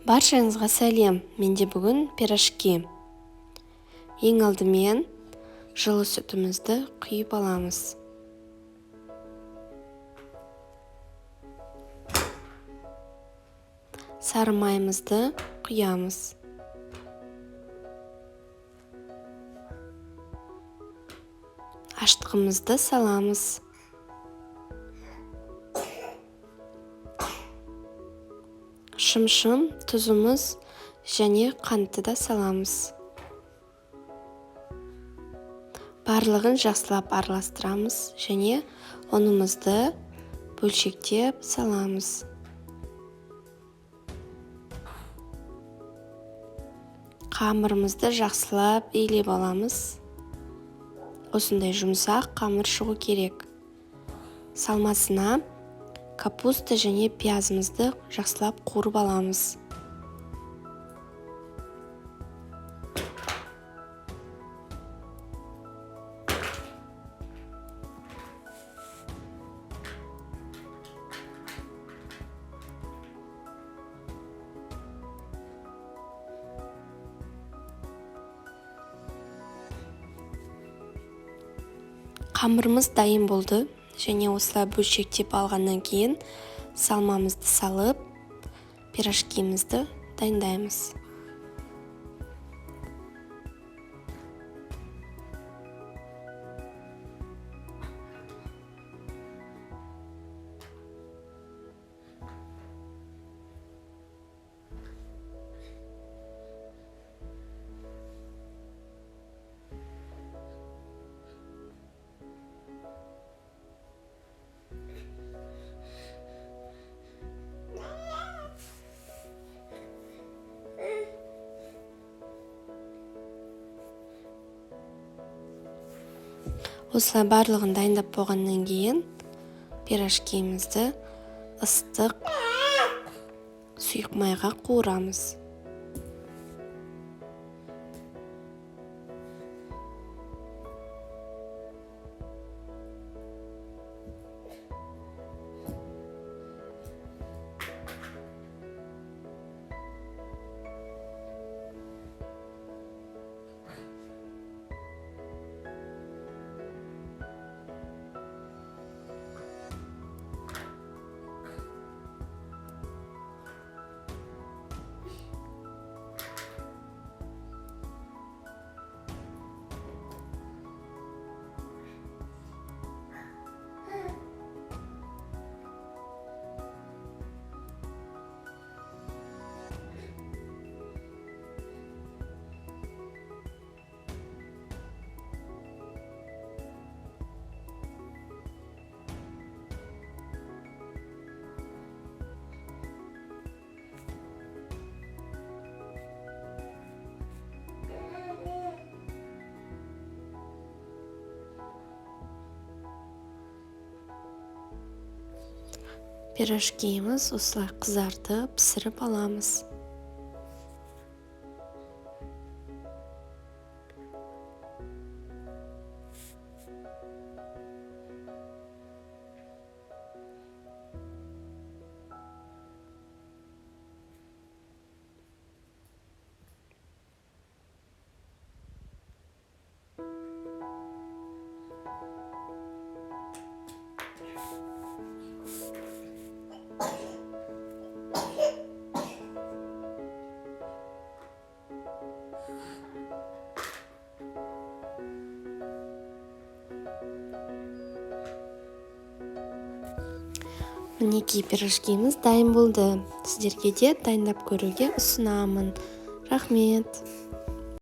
Баршаңызға сәлем. Менде бүгін пирожки. Ең алдымен жылы сүтімізді құйып аламыз. Сары майымызды құямыз. Аштығымызды саламыз. Шым-шым тұзымыз және қантты да саламыз. Барлығын жақсылап араластырамыз және ұнымызды бөлшектеп саламыз. Қамырымызды жақсылап илеп аламыз. Осындай жұмсақ қамыр шығу керек. Салмасына капуста және пиязымызды жақсылап қуырып аламыз. Қамырымыз дайын болды және осылай бөлшектеп алғаннан кейін салмамызды салып, пирожкимізді дайындаймыз. Осылай барлығын дайындап болғаннан кейін пирожкимізді ыстық сұйық майға қуырамыз. Пирожкиміз осылай қызартып, пісіріп аламыз. Мінекей пирожкиміз дайын болды. Сіздерге де дайындап көруге ұсынамын. Рахмет.